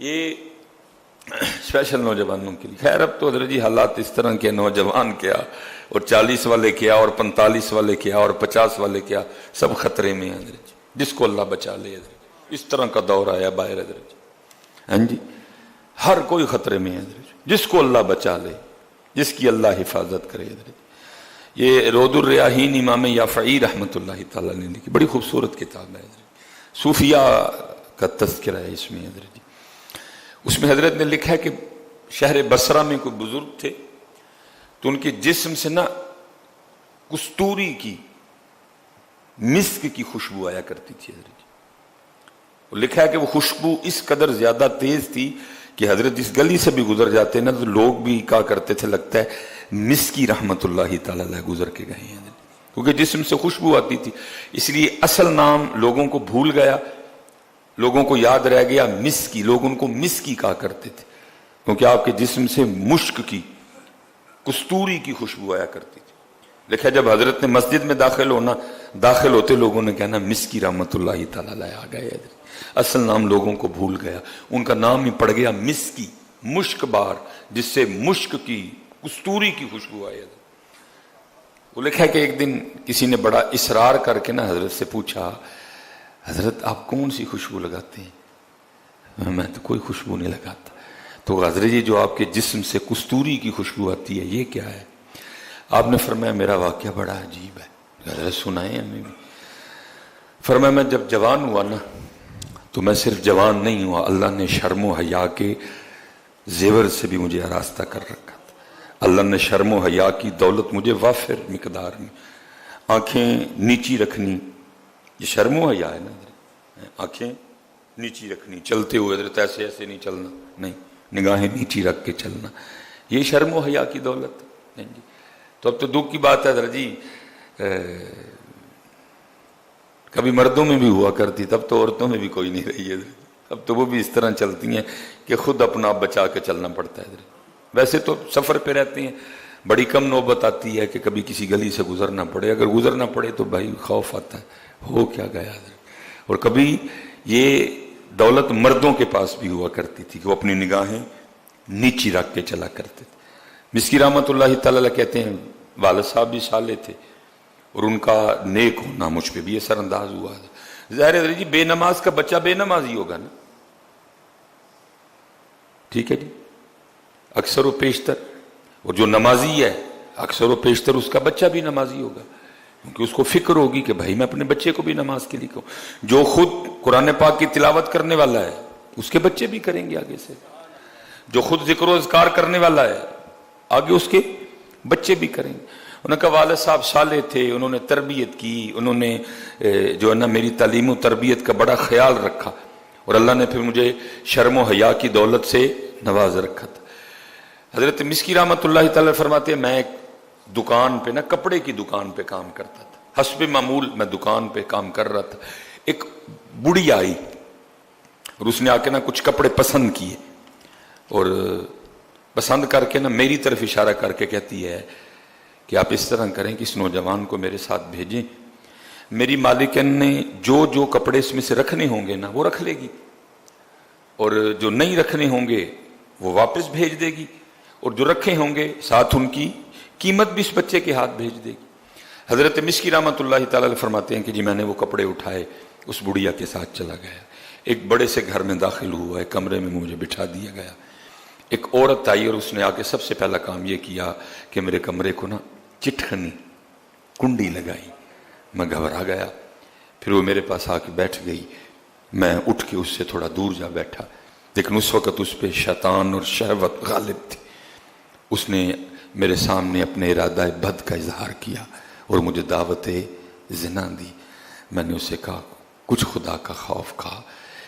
یہ اسپیشل نوجوانوں کے لیے. خیر اب تو حضرت جی حالات اس طرح کے، نوجوان کیا اور 40 والے کیا اور 45 والے کیا اور 50 والے کیا، سب خطرے میں ہیں حضرت جی، جس کو اللہ بچا لے حضرت جی. اس طرح کا دور آیا باہر حضرت جی. ہاں جی، ہر کوئی خطرے میں ہے حضرت جی، جس کو اللہ بچا لے، جس کی اللہ حفاظت کرے حضرت جی. یہ روض الریاحین امام یافعی رحمۃ اللہ تعالیٰ نے لکھی، بڑی خوبصورت کتاب ہے حضرت جی. صوفیہ کا تذکرہ ہے اس میں حضرت جی. اس میں حضرت نے لکھا ہے کہ شہر بصرہ میں کوئی بزرگ تھے تو ان کے جسم سے نا کستوری کی، مسک کی خوشبو آیا کرتی تھی حضرت جی. وہ لکھا ہے کہ وہ خوشبو اس قدر زیادہ تیز تھی کہ حضرت اس گلی سے بھی گزر جاتے نا تو لوگ بھی کہا کرتے تھے لگتا ہے مسکی رحمت اللہ تعالی علیہ گزر کے گئے ہیں، کیونکہ جسم سے خوشبو آتی تھی. اس لیے اصل نام لوگوں کو بھول گیا، لوگوں کو یاد رہ گیا مسکی. لوگ ان کو مسکی کہا کرتے تھے کیونکہ آپ کے جسم سے مشک کی، کستوری کی خوشبو آیا کرتی تھی. لکھا جب حضرت نے مسجد میں داخل ہوتے لوگوں نے کہنا مسکی رحمت اللہ تعالی علیہ آ گئے. اصل نام لوگوں کو بھول گیا، ان کا نام ہی پڑ گیا مسکی، مشک بار، جس سے مشک کی، کستوری کی خوشبو آئی. وہ لکھا ہے کہ ایک دن کسی نے بڑا اصرار کر کے نا حضرت سے پوچھا، حضرت آپ کون سی خوشبو لگاتے ہیں؟ میں تو کوئی خوشبو نہیں لگاتا. تو حضرت جی جو آپ کے جسم سے کستوری کی خوشبو آتی ہے یہ کیا ہے؟ آپ نے فرمایا میرا واقعہ بڑا عجیب ہے. حضرت سنائیں ہمیں بھی. فرمایا میں جب جوان ہوا نا تو میں صرف جوان نہیں ہوا، اللہ نے شرم و حیا کے زیور سے بھی مجھے آراستہ کر رکھا تھا. اللہ نے شرم و حیا کی دولت مجھے وافر مقدار میں، آنکھیں نیچی رکھنی، یہ شرم و حیا ہے نا، آنکھیں نیچی رکھنی، چلتے ہوئے حضرت ایسے ایسے نہیں چلنا، نہیں، نگاہیں نیچی رکھ کے چلنا، یہ شرم و حیا کی دولت ہے جی. تو اب تو دکھ کی بات ہے حضرت جی، کبھی مردوں میں بھی ہوا کرتی، تب تو عورتوں میں بھی کوئی نہیں رہی ہے. اب تو وہ بھی اس طرح چلتی ہیں کہ خود اپنا آپ بچا کے چلنا پڑتا ہے. ویسے تو سفر پہ رہتے ہیں، بڑی کم نوبت آتی ہے کہ کبھی کسی گلی سے گزرنا پڑے. اگر گزرنا پڑے تو بھائی خوف آتا ہے، ہو کیا گیا. اور کبھی یہ دولت مردوں کے پاس بھی ہوا کرتی تھی کہ وہ اپنی نگاہیں نیچی رکھ کے چلا کرتے تھے. مسکی رحمت اللہ تعالی کہتے ہیں والد صاحب بھی صالح تھے اور ان کا نیک ہونا مجھ پہ بھی اثر انداز ہوا. ظاہر ہے جی بے نماز کا بچہ بے نماز ہی ہوگا نا، ٹھیک ہے جی، اکثر و بیشتر. اور جو نمازی ہے اکثر و بیشتر اس کا بچہ بھی نمازی ہوگا، کیونکہ اس کو فکر ہوگی کہ بھائی میں اپنے بچے کو بھی نماز کے لیے کہوں. جو خود قرآن پاک کی تلاوت کرنے والا ہے اس کے بچے بھی کریں گے آگے سے. جو خود ذکر و اذکار کرنے والا ہے آگے اس کے بچے بھی کریں گے. انہوں نے کہا والد صاحب صالح تھے، انہوں نے تربیت کی، انہوں نے جو ہے نا میری تعلیم و تربیت کا بڑا خیال رکھا، اور اللہ نے پھر مجھے شرم و حیا کی دولت سے نواز رکھا تھا. حضرت مسکی رحمت اللہ تعالی فرماتے ہیں میں ایک دکان پہ نا، کپڑے کی دکان پہ کام کرتا تھا. حسب معمول میں دکان پہ کام کر رہا تھا. ایک بڑھی آئی اور اس نے آ کے نا کچھ کپڑے پسند کیے، اور پسند کر کے نا میری طرف اشارہ کر کے کہتی ہے کہ آپ اس طرح کریں کہ اس نوجوان کو میرے ساتھ بھیجیں، میری مالکن نے جو جو کپڑے اس میں سے رکھنے ہوں گے نا وہ رکھ لے گی، اور جو نہیں رکھنے ہوں گے وہ واپس بھیج دے گی، اور جو رکھے ہوں گے ساتھ ان کی قیمت بھی اس بچے کے ہاتھ بھیج دے گی. حضرت مسکی رحمت اللہ تعالی فرماتے ہیں کہ جی میں نے وہ کپڑے اٹھائے، اس بڑھیا کے ساتھ چلا گیا. ایک بڑے سے گھر میں داخل ہوا، ایک کمرے میں مجھے بٹھا دیا گیا. ایک عورت آئی اور اس نے آ کے سب سے پہلا کام یہ کیا کہ میرے کمرے کو نا چٹکنی کنڈی لگائی. میں گھبرا گیا. پھر وہ میرے پاس آ کے بیٹھ گئی. میں اٹھ کے اس سے تھوڑا دور جا بیٹھا، لیکن اس وقت اس پہ شیطان اور شہوت غالب تھی. اس نے میرے سامنے اپنے ارادہ بد کا اظہار کیا اور مجھے دعوت زنا دی. میں نے اسے کہا کچھ خدا کا خوف کھا،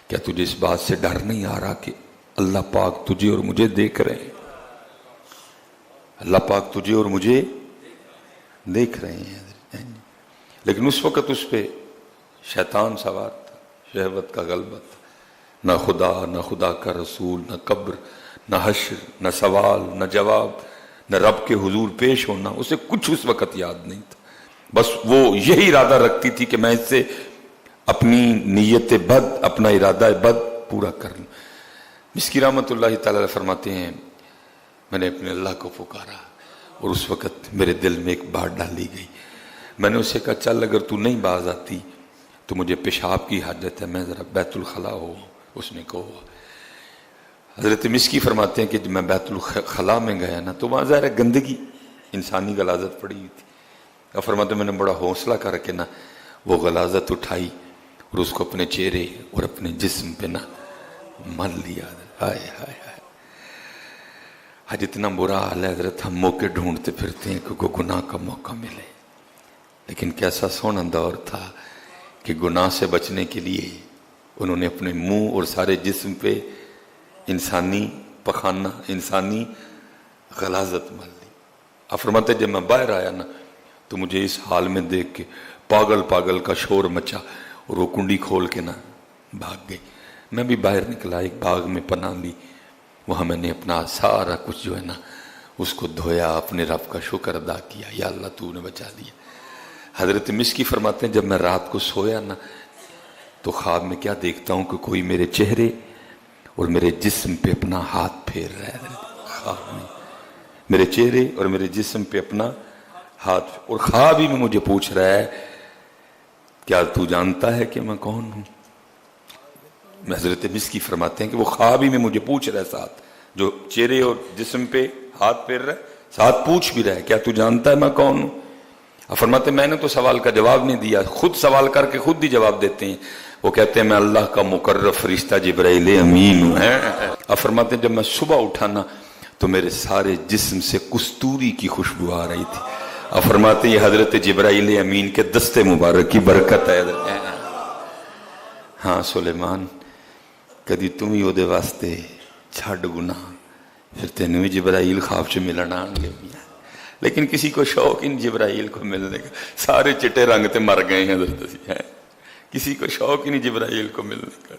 کیا تجھے اس بات سے ڈر نہیں آ رہا کہ اللہ پاک تجھے اور مجھے دیکھ رہے ہیں؟ اللہ پاک تجھے اور مجھے دیکھ رہے ہیں. لیکن اس وقت اس پہ شیطان سوار تھا، شہوت کا غلبہ تھا. نہ خدا، نہ خدا کا رسول، نہ قبر، نہ حشر، نہ سوال، نہ جواب، نہ رب کے حضور پیش ہونا، اسے کچھ اس وقت یاد نہیں تھا. بس وہ یہی ارادہ رکھتی تھی کہ میں اس سے اپنی نیت بد، اپنا ارادہ بد پورا کر لوں. مسکی رحمۃ اللہ تعالی علیہ فرماتے ہیں میں نے اپنے اللہ کو پکارا اور اس وقت میرے دل میں ایک بات ڈالی گئی. میں نے اسے کہا چل اگر تو نہیں باز آتی تو مجھے پیشاب کی حاجت ہے، میں ذرا بیت الخلا ہو. اس نے کہا. حضرت مسکی فرماتے ہیں کہ جب میں بیت الخلا میں گیا نا تو وہاں ظاہر ہے گندگی انسانی غلاظت پڑی ہوئی تھی. اور فرماتے ہیں میں نے بڑا حوصلہ کر کے نا وہ غلاظت اٹھائی اور اس کو اپنے چہرے اور اپنے جسم پہ نا مل لیا. ہائے ہائے ہائے. آج اتنا برا حال ہے حضرت، ہم موقع ڈھونڈتے پھرتے ہیں کہ کوئی گناہ کا موقع ملے، لیکن کیسا سونا دور تھا کہ گناہ سے بچنے کے لیے انہوں نے اپنے منہ اور سارے جسم پہ انسانی پخانہ، انسانی غلاظت مل لی. آپ فرماتے جب میں باہر آیا نا تو مجھے اس حال میں دیکھ کے پاگل پاگل کا شور مچا اور وہ کنڈی کھول کے نا بھاگ گئی. میں بھی باہر نکلا، ایک باغ میں پناہ لی. وہاں میں نے اپنا سارا کچھ جو ہے نا اس کو دھویا، اپنے رب کا شکر ادا کیا، یا اللہ تو نے بچا دیا. حضرت مسکی فرماتے ہیں جب میں رات کو سویا نا تو خواب میں کیا دیکھتا ہوں کہ کوئی میرے چہرے اور میرے جسم پہ اپنا ہاتھ پھیر رہا ہے. خواب میں میرے چہرے اور میرے جسم پہ اپنا ہاتھ، اور خواب ہی میں مجھے پوچھ رہا ہے کیا تو جانتا ہے کہ میں کون ہوں. حضرت مسکی فرماتے ہیں کہ وہ خواب ہی میں مجھے پوچھ رہا ہے، ساتھ جو چہرے اور جسم پہ ہاتھ پھیر رہا ہے ساتھ پوچھ بھی رہا ہے کیا تو جانتا ہے میں کون ہوں. اب فرماتے ہیں میں نے تو سوال کا جواب نہیں دیا، خود سوال کر کے خود ہی جواب دیتے ہیں. وہ کہتے ہیں میں اللہ کا مقرب فرشتہ جبرائیل امین ہوں. اب فرماتے ہیں جب میں صبح اٹھا نا تو میرے سارے جسم سے کستوری کی خوشبو آ رہی تھی. اب فرماتے ہیں یہ حضرت جبرائیل امین کے دستے مبارک کی برکت ہے. ہاں سلیمان کدی تم ہی وہ واسطے چھڈ گناہ پھر تینوں بھی جبرائیل خواب سے ملنا آن گے. لیکن کسی کو شوق ان جبرائیل کو ملنے کا، سارے چٹے رنگ تے مر گئے ہیں حضرت. کسی کو شوق ہی نہیں جبرائیل کو ملنے کا.